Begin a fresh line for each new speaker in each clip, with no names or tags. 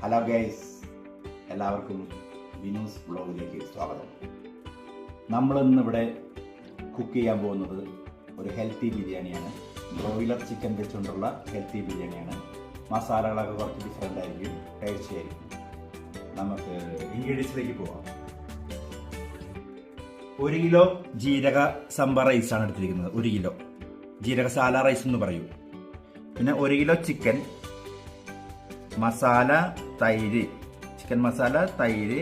Hello guys, എല്ലാവർക്കും വിനൂസ് വ്ളോഗിലേക്ക് സ്വാഗതം. നമ്മളിന്നിവിടെ കുക്ക് ചെയ്യാൻ പോകുന്നത് ഒരു ഹെൽത്തി ബിരിയാണിയാണ്. ബ്രോയിലർ ചിക്കൻ വെച്ചുകൊണ്ടുള്ള ഹെൽത്തി ബിരിയാണിയാണ്. മസാലകളൊക്കെ കുറച്ച് ഡിഫറെൻ്റ് ആയിരിക്കും, ടേസ്റ്റി ആയിരിക്കും. നമുക്ക് ഇൻഗ്രീഡിയൻസിലേക്ക് പോവാം. 1 കിലോ ജീരക സംബ റൈസാണ് എടുത്തിരിക്കുന്നത്. 1 കിലോ ജീരകശാല റൈസ് എന്ന് പറയും. പിന്നെ 1 കിലോ ചിക്കൻ മസാല, തൈര്, ചിക്കൻ മസാല, തൈര്,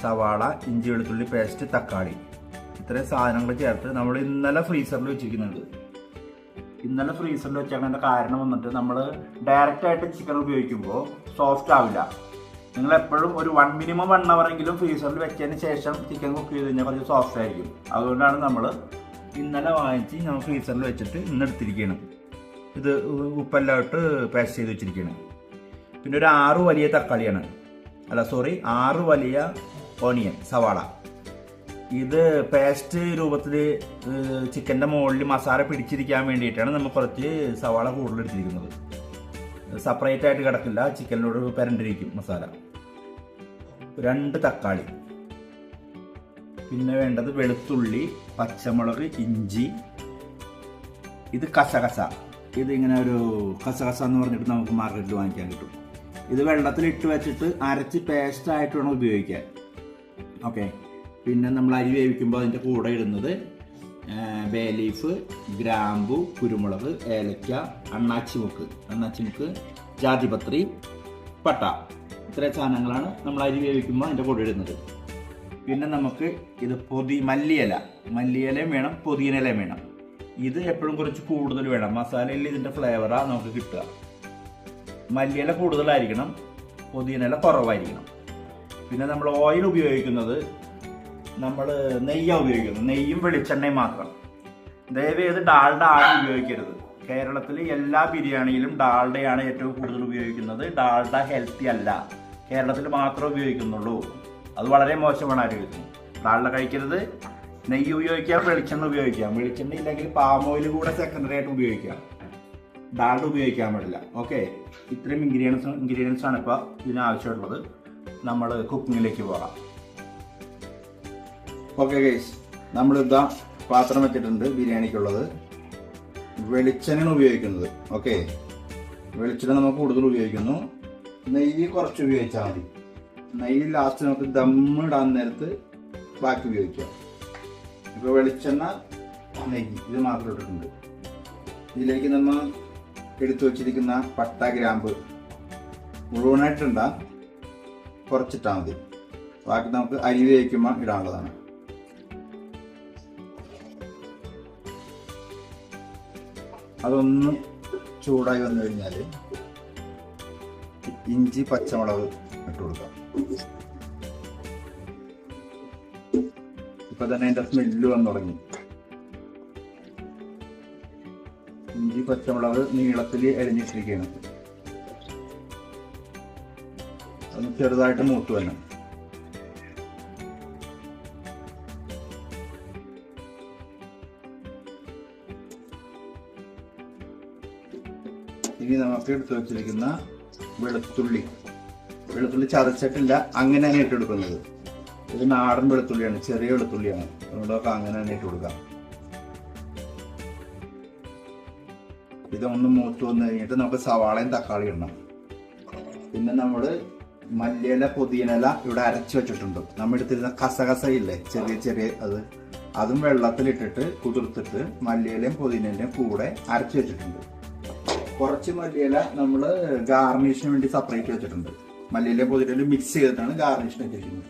സവാള, ഇഞ്ചി വെളുത്തുള്ളി പേസ്റ്റ്, തക്കാളി, ഇത്രയും സാധനങ്ങൾ ചേർത്ത് നമ്മൾ ഇന്നലെ ഫ്രീസറിൽ വെച്ചിരിക്കുന്നുണ്ട്. ഇന്നലെ ഫ്രീസറിൽ വെച്ചേക്കുന്നതിൻ്റെ കാരണം വന്നിട്ട് നമ്മൾ ഡയറക്റ്റായിട്ട് ചിക്കൻ ഉപയോഗിക്കുമ്പോൾ സോഫ്റ്റ് ആവില്ല. നിങ്ങൾ എപ്പോഴും ഒരു മിനിമം 1 അവറെങ്കിലും ഫ്രീസറിൽ വെച്ചതിന് ശേഷം ചിക്കൻ കുക്ക് ചെയ്ത് കഴിഞ്ഞാൽ കുറച്ച് സോഫ്റ്റ് ആയിരിക്കും. അതുകൊണ്ടാണ് നമ്മൾ ഇന്നലെ വാങ്ങിച്ച് നമ്മൾ ഫ്രീസറിൽ വെച്ചിട്ട് ഇന്ന് എടുത്തിരിക്കുകയാണ്. ഇത് ഉപ്പെല്ലാം ഇട്ട് പേസ്റ്റ് ചെയ്ത് വെച്ചിരിക്കുകയാണ്. പിന്നെ ഒരു 6 വലിയ തക്കാളിയാണ്, 6 വലിയ ഓണിയൻ, സവാള. ഇത് പേസ്റ്റ് രൂപത്തിൽ ചിക്കൻ്റെ മുകളിൽ മസാല പിടിച്ചിരിക്കാൻ വേണ്ടിയിട്ടാണ് നമ്മൾ കുറച്ച് സവാള കൂടുതൽ എടുത്തിരിക്കുന്നത്. സെപ്പറേറ്റ് ആയിട്ട് കിടക്കില്ല, ചിക്കനിലോട് പരണ്ടിരിക്കും മസാല. 2 തക്കാളി. പിന്നെ വേണ്ടത് വെളുത്തുള്ളി, പച്ചമുളക്, ഇഞ്ചി. ഇത് കസകസ. ഇതിങ്ങനെ ഒരു കസകസ എന്ന് പറഞ്ഞിട്ട് നമുക്ക് മാർക്കറ്റിൽ വാങ്ങിക്കാൻ കിട്ടും. ഇത് വെള്ളത്തിലിട്ട് വെച്ചിട്ട് അരച്ച് പേസ്റ്റ് ആയിട്ട് വേണം ഉപയോഗിക്കാൻ. ഓക്കെ. പിന്നെ നമ്മൾ അരി വേവിക്കുമ്പോൾ അതിൻ്റെ കൂടെ ഇടുന്നത് ബേ ലീഫ്, ഗ്രാമ്പു, കുരുമുളക്, ഏലക്ക, അണ്ണാച്ചിമുക്ക്, ജാതിപത്രി, പട്ട. ഇത്രയും സാധനങ്ങളാണ് നമ്മൾ അരി വേവിക്കുമ്പോൾ അതിൻ്റെ കൂടെ ഇടുന്നത്. പിന്നെ നമുക്ക് ഇത് മല്ലിയിലയും വേണം, പുതിനയിലയും വേണം. ഇത് എപ്പോഴും കുറച്ച് കൂടുതൽ വേണം. മസാലയിൽ ഇതിൻ്റെ ഫ്ലേവറാണ് നമുക്ക് കിട്ടുക. മല്ലിയില കൂടുതലായിരിക്കണം, പുതിനയില കുറവായിരിക്കണം. പിന്നെ നമ്മൾ ഓയിൽ ഉപയോഗിക്കുന്നത് നമ്മൾ നെയ്യാണ് ഉപയോഗിക്കുന്നത്. നെയ്യും വെളിച്ചെണ്ണയും മാത്രം. ദയവേത് ഡാൽഡ ആണ് ഉപയോഗിക്കരുത്. കേരളത്തിൽ എല്ലാ ബിരിയാണിയിലും ഡാൽഡയാണ് ഏറ്റവും കൂടുതൽ ഉപയോഗിക്കുന്നത്. ഡാൽഡ ഹെൽത്തി അല്ല, കേരളത്തിൽ മാത്രമേ ഉപയോഗിക്കുന്നുള്ളൂ. അത് വളരെ മോശമാണ് ആരോഗ്യത്തിന്. ഡാൽഡ കഴിക്കരുത്. നെയ്യ് ഉപയോഗിക്കാം, വെളിച്ചെണ്ണ ഉപയോഗിക്കാം. വെളിച്ചെണ്ണ ഇല്ലെങ്കിൽ പാം ഓയിൽ കൂടെ സെക്കൻഡറി ആയിട്ട് ഉപയോഗിക്കാം. ഡാൽഡ ഉപയോഗിക്കാൻ പാടില്ല. ഓക്കെ. ഇത്രയും ഇൻഗ്രീഡിയൻസ് ആണ് ഇപ്പോൾ ഇതിന് ആവശ്യമുള്ളത്. നമ്മൾ കുക്കിങ്ങിലേക്ക് പോകാം. ഓക്കെ ഗൈസ്, നമ്മളിതാ പാത്രം വെച്ചിട്ടുണ്ട് ബിരിയാണിക്കുള്ളത്. വെളിച്ചെണ്ണയാണ് ഉപയോഗിക്കുന്നത്. ഓക്കെ. വെളിച്ചെണ്ണ നമുക്ക് കൂടുതൽ ഉപയോഗിക്കുന്നു. നെയ്യ് കുറച്ച് ഉപയോഗിച്ചാൽ മതി. നെയ്യ് ലാസ്റ്റ് നമുക്ക് ദമ്മിടാൻ നേരത്ത് ബാക്കി ഉപയോഗിക്കാം. ഇപ്പോൾ വെളിച്ചെണ്ണ, നെയ്യ് ഇത് മാത്രം ഇട്ടിട്ടുണ്ട്. ഇതിലേക്ക് നമ്മൾ എടുത്തു വച്ചിരിക്കുന്ന പട്ട, ഗ്രാമ്പ് മുഴുവനായിട്ടുണ്ടാ, കുറച്ചിട്ടാൽ മതി. ബാക്കി നമുക്ക് അരി വേവിക്കുമ്പോൾ ഇടാനുള്ളതാണ്. അതൊന്ന് ചൂടായി വന്നു കഴിഞ്ഞാൽ ഇഞ്ചി, പച്ചമുളക് ഇട്ട് കൊടുക്കാം. ഇപ്പൊ തന്നെ അതിന്റെ സ്മെല്ല് വന്നു തുടങ്ങി. ഇഞ്ചി, പച്ചമുളക് നീളത്തിൽ എരിഞ്ഞിട്ടിരിക്കുകയാണ്. ഒന്ന് ചെറുതായിട്ട് മൂത്ത് തന്നെ. ഇനി നമുക്ക് എടുത്തു വെച്ചിരിക്കുന്ന വെളുത്തുള്ളി ചതച്ചിട്ടില്ല, അങ്ങനെ തന്നെ ഇട്ടെടുക്കുന്നത്. ഇത് നാടൻ വെളുത്തുള്ളിയാണ്, ചെറിയ വെളുത്തുള്ളിയാണ്. അതുകൊണ്ടൊക്കെ അങ്ങനെ തന്നെ ഇട്ട് കൊടുക്കാം. ഇതൊന്ന് മൂത്ത് വന്നു കഴിഞ്ഞിട്ട് നമുക്ക് സവാളയും തക്കാളി ഇടണം. പിന്നെ നമ്മൾ മല്ലിയില, പുതിനയില ഇവിടെ അരച്ച് വെച്ചിട്ടുണ്ട്. നമ്മൾ എടുത്തിരുന്ന കസകസയില്ലേ, ചെറിയ അതും വെള്ളത്തിലിട്ടിട്ട് കുതിർത്തിട്ട് മല്ലിയിലയും പുതിനയിലയും കൂടെ അരച്ച് വെച്ചിട്ടുണ്ട്. കുറച്ച് മല്ലിയില നമ്മൾ ഗാർണിഷിന് വേണ്ടി സെപ്പറേറ്റ് വെച്ചിട്ടുണ്ട്. മല്ലിയില, പുതിനയില മിക്സ് ചെയ്തിട്ടാണ് ഗാർണിഷിന് വെച്ചിരിക്കുന്നത്.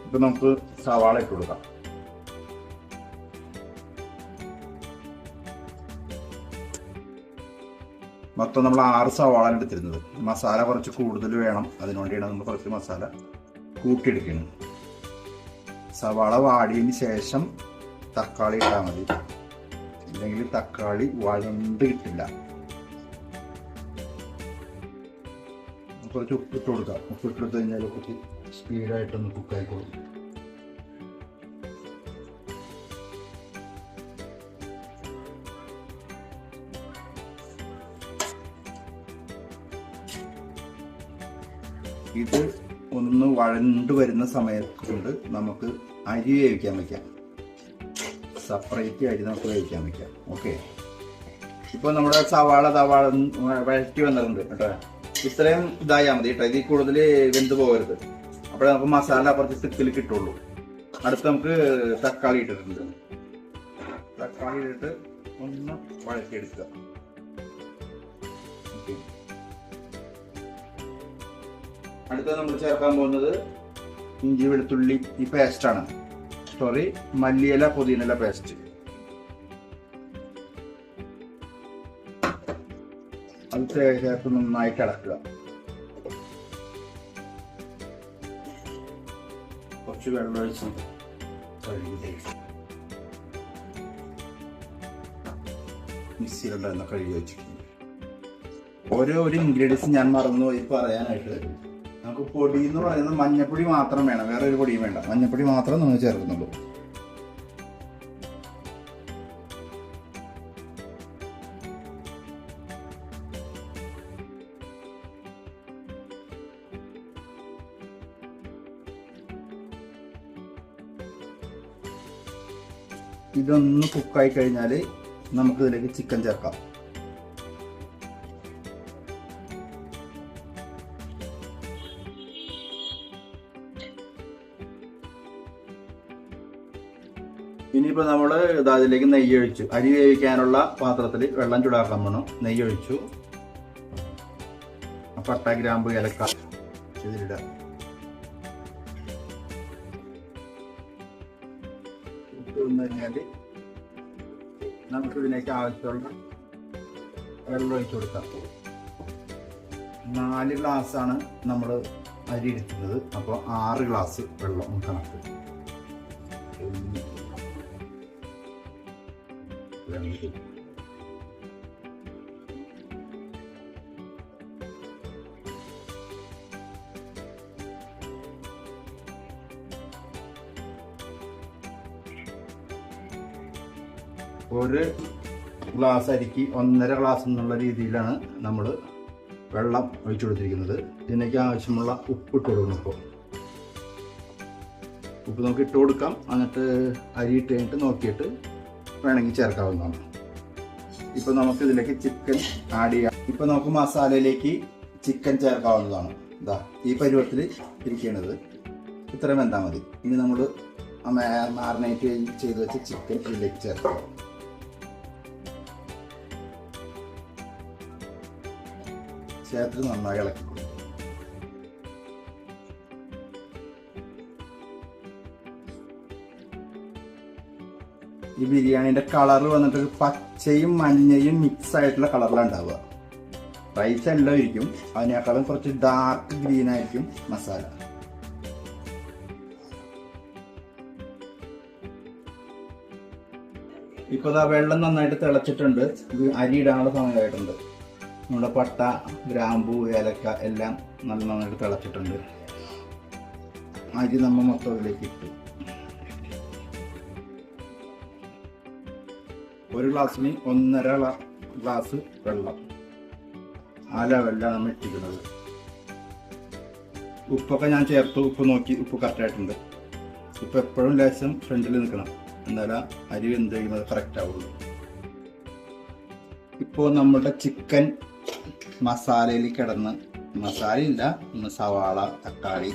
ഇപ്പൊ നമുക്ക് സവാള ഇട്ട് കൊടുക്കാം. മൊത്തം നമ്മൾ 6 സവാള എടുത്തിരുന്നത്. മസാല കുറച്ച് കൂടുതൽ വേണം, അതിനുവേണ്ടിയാണ് നമ്മൾ കുറച്ച് മസാല കൂട്ടിയെടുക്കുന്നത്. സവാള വാടിയതിന് ശേഷം തക്കാളി ഇട്ടാൽ മതി, ഇല്ലെങ്കിൽ തക്കാളി വഴണ്ട് കിട്ടില്ല. കുറച്ച് ഉപ്പിട്ട് കൊടുക്കാം. ഉപ്പിട്ടെടുത്ത് കഴിഞ്ഞാൽ കുറച്ച് സ്പീഡായിട്ടൊന്ന് കുക്കായിക്കോളും. ഇത് ഒന്ന് വഴണ്ട് വരുന്ന സമയത്ത് കൊണ്ട് നമുക്ക് അരി വേവിക്കാൻ വയ്ക്കാം. സെപ്പറേറ്റ് അരി നമുക്ക് വേവിക്കാൻ വയ്ക്കാം. ഓക്കെ, ഇപ്പോൾ നമ്മുടെ സവാള വഴറ്റി വന്നിട്ടുണ്ട് കേട്ടോ. ഇത്രയും ഇതായാൽ മതി കേട്ടോ. ഇതിൽ കൂടുതൽ വെന്ത് പോകരുത്. അപ്പോൾ നമുക്ക് മസാല കുറച്ച് തിക്കിൽ കിട്ടുള്ളൂ. അടുത്ത് നമുക്ക് തക്കാളി ഇട്ടിട്ടുണ്ട്. തക്കാളി ഇട്ടിട്ട് ഒന്ന് വഴറ്റിയെടുക്കുക. ഓക്കെ, അടുത്ത നമ്മൾ ചേർക്കാൻ പോകുന്നത് ഇഞ്ചി വെളുത്തുള്ളി ഈ പേസ്റ്റാണ്. സോറി, മല്ലിയില പുതിനയില പേസ്റ്റ്. അത് ചേർത്ത് നന്നായിട്ട് ഇളക്കുക. കുറച്ച് വെള്ളം ഒഴിച്ച് മിക്സിയിലുണ്ടായിരുന്ന കഴുകി വെച്ചിട്ടുണ്ട്. ഓരോ ഇൻഗ്രീഡിയൻസ് ഞാൻ മറന്നുപോയി പറയാനായിട്ട്. നമുക്ക് പൊടി എന്ന് പറയുന്നത് മഞ്ഞപ്പൊടി മാത്രം വേണം, വേറെ ഒരു പൊടിയും വേണ്ട. മഞ്ഞപ്പൊടി മാത്രം നമ്മൾ ചേർക്കുന്നുള്ളൂ. ഇതൊന്ന് കുക്കായി കഴിഞ്ഞാൽ നമുക്ക് ഇതിലേക്ക് ചിക്കൻ ചേർക്കാം. ഇനിയിപ്പോൾ നമ്മൾ അതിലേക്ക് നെയ്യ് ഒഴിച്ചു. അരി വേവിക്കാനുള്ള പാത്രത്തിൽ വെള്ളം ചൂടാക്കാൻ വേണം. നെയ്യ് ഒഴിച്ചു. പട്ട, ഗ്രാമ്പ്, ഏലക്ക ഇതിലിടാം. കഴിഞ്ഞാൽ നമുക്കിതിലേക്ക് ആവശ്യമുള്ള വെള്ളം ഒഴിച്ചു കൊടുക്കാം. 4 ഗ്ലാസ്സാണ് നമ്മൾ അരി എടുക്കുന്നത്. അപ്പോൾ 6 ഗ്ലാസ് വെള്ളം കണക്ക്. ഒരു ഗ്ലാസ് അരിക്ക് 1.5 ഗ്ലാസ് എന്നുള്ള രീതിയിലാണ് നമ്മൾ വെള്ളം ഒഴിച്ചു കൊടുത്തിരിക്കുന്നത്. ഇതിനേക്ക് ആവശ്യമുള്ള ഉപ്പ് ഇട്ട് കൊടുക്കണം. ഇപ്പോൾ ഉപ്പ് നമുക്ക് ഇട്ട് കൊടുക്കാം. എന്നിട്ട് അരി ഇട്ട് കഴിഞ്ഞിട്ട് നോക്കിയിട്ട് വേണമെങ്കിൽ ചേർക്കാവുന്നതാണ്. ഇപ്പോൾ നമുക്ക് ഇതിലേക്ക് ചിക്കൻ ആഡ് ചെയ്യാം. ഇപ്പോൾ നമുക്ക് മസാലയിലേക്ക് ചിക്കൻ ചേർക്കാവുന്നതാണ്. ഇതാ ഈ പരുവത്തിൽ ഇരിക്കുന്നത്. ഇത്രയും വെന്താൽ മതി. ഇനി നമ്മൾ മാറിനേറ്റ് ചെയ്ത് വെച്ച് ചിക്കൻ ഇതിലേക്ക് ചേർക്കാം. ചേർത്ത് നന്നായി ഇളക്കി കൊടുക്കും. ഈ ബിരിയാണിയുടെ കളർ വന്നിട്ട് പച്ചയും മഞ്ഞയും മിക്സ് ആയിട്ടുള്ള കളറിലാണ് ഉണ്ടാവുക. റൈസ് എല്ലാം ഇരിക്കും, അതിനേക്കാളും കുറച്ച് ഡാർക്ക് ഗ്രീൻ ആയിരിക്കും മസാല. ഇപ്പോൾ വെള്ളം നന്നായിട്ട് തിളച്ചിട്ടുണ്ട്. ഇത് അരി ഇടാനുള്ള സമയമായിട്ടുണ്ട്. നമ്മുടെ പട്ട, ഗ്രാമ്പു, ഏലക്ക എല്ലാം നന്നായിട്ട് തിളച്ചിട്ടുണ്ട്. അരി നമ്മൾ മൊത്തം ഇതിലേക്ക് ഇട്ടു. 1 ഗ്ലാസ്സിന് 1.5 ഗ്ലാസ് വെള്ളം. ആ ലെവലിലാണ് നമ്മൾ ഇട്ടിരിക്കുന്നത്. ഉപ്പൊക്കെ ഞാൻ ചേർത്തു. ഉപ്പ് നോക്കി, ഉപ്പ് കറക്റ്റായിട്ടുണ്ട്. ഇപ്പോൾ എപ്പോഴും ലേശം ഫ്രണ്ടിൽ നിൽക്കണം, എന്നാലും അരി വെന്ത് കഴിയുമ്പോൾ കറക്റ്റ് ആവുള്ളൂ. ഇപ്പോൾ നമ്മുടെ ചിക്കൻ മസാലയിൽ കിടന്ന്, മസാലയില്ല, സവാള, തക്കാളി,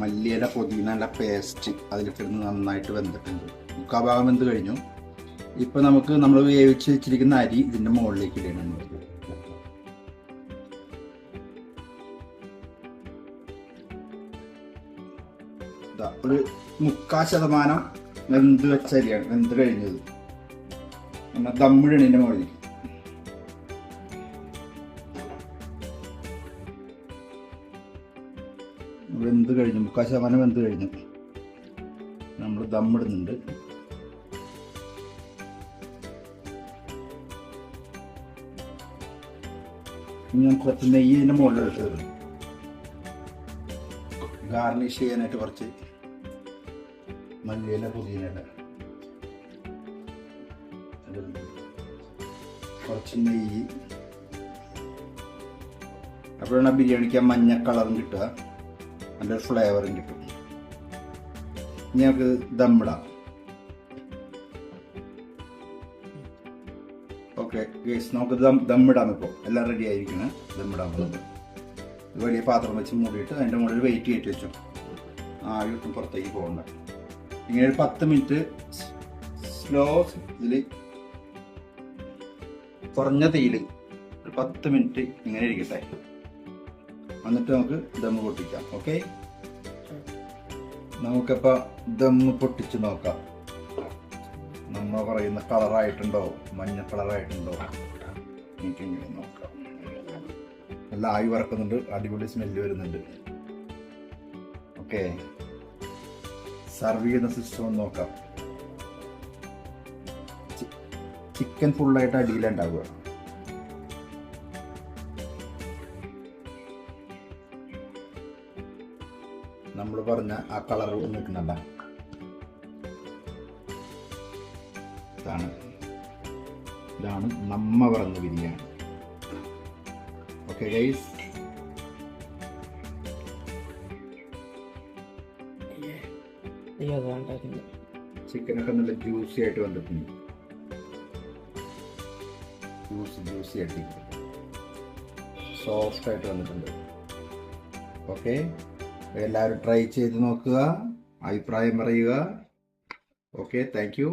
മല്ലിയില, പുതിന പേസ്റ്റ് അതിൽ കിടന്ന് നന്നായിട്ട് വെന്തിട്ടുണ്ട്. മുക്കാൽ ഭാഗം വെന്ത് കഴിഞ്ഞു. ഇപ്പോൾ നമ്മൾ വേവിച്ച് വെച്ചിരിക്കുന്ന അരി ഇതിൻ്റെ മുകളിലേക്ക് ഇടണം. ഒരു 3/4% വെന്ത് വെച്ച അരിയാണ്, വെന്ത് കഴിഞ്ഞത്. ദമ്മിടണിൻ്റെ മുകളിൽ വെന്ത് കഴിഞ്ഞു. 3/4% വെന്ത് കഴിഞ്ഞു. നമ്മൾ ദമ്മിടുന്നുണ്ട്. ഞാൻ കുറച്ച് നെയ്യ് ഇതിൻ്റെ മുകളിൽ എടുത്തത് ഗാർണിഷ് ചെയ്യാനായിട്ട്. കുറച്ച് മല്ലിയില, പുതിനയില, കുറച്ച് നെയ്യ്. അപ്പോഴാണ് ബിരിയാണിക്ക് ആ മഞ്ഞ കളറും കിട്ടുക, നല്ലൊരു ഫ്ലേവറും കിട്ടും. ഇനി നമുക്ക് ദമ്മിടാം. ഓക്കെ ഗേസ്, നമുക്ക് ദമ്മിടാം. ഇപ്പോൾ എല്ലാം റെഡി ആയിരിക്കണം. ദമ്മിടാൻ പോകുന്നത് വലിയ പാത്രം വെച്ച് മൂടിയിട്ട് അതിൻ്റെ മുകളിൽ വെയിറ്റ് ചെയ്തിട്ട് വെച്ചു. ആയിട്ടും പുറത്തേക്ക് പോകണ്ട. ഇങ്ങനെ ഒരു 10 മിനിറ്റ് സ്ലോ ഇതിൽ കുറഞ്ഞ തീയിൽ ഒരു 10 മിനിറ്റ് ഇങ്ങനെ ഇരിക്കട്ടെ. എന്നിട്ട് നമുക്ക് ദമ്മ് പൊട്ടിക്കാം. ഓക്കെ, നമുക്കിപ്പോൾ ദമ്മ് പൊട്ടിച്ച് നോക്കാം. നമ്മൾ പറയുന്ന കളറായിട്ടുണ്ടോ, മഞ്ഞ കളറായിട്ടുണ്ടോ, എനിക്കിങ്ങനെ നോക്കാം. നല്ല ആവി വറക്കുന്നുണ്ട്, അടിപൊളി സ്മെല്ല് വരുന്നുണ്ട്. ഓക്കെ, സർവ് ചെയ്യുന്ന സിസ്റ്റം നോക്കാം. ചിക്കൻ ഫുള്ളായിട്ട് അടിയിലുണ്ടാവുക. നമ്മൾ പറഞ്ഞ ആ കളർ നിൽക്കുന്നുണ്ട. ഇതാണ് നമ്മ പറഞ്ഞ ബിരിയാണി. ഓക്കെ ഗൈസ്, ചിക്കനൊക്കെ നല്ല ജ്യൂസി ആയിട്ട് വന്നിട്ടുണ്ട്. ജ്യൂസി ആയിട്ട് സോഫ്റ്റ് ആയിട്ട് വന്നിട്ടുണ്ട്. ഓക്കെ, എല്ലാവരും ട്രൈ ചെയ്ത് നോക്കുക, അഭിപ്രായം പറയുക. Okay, thank you.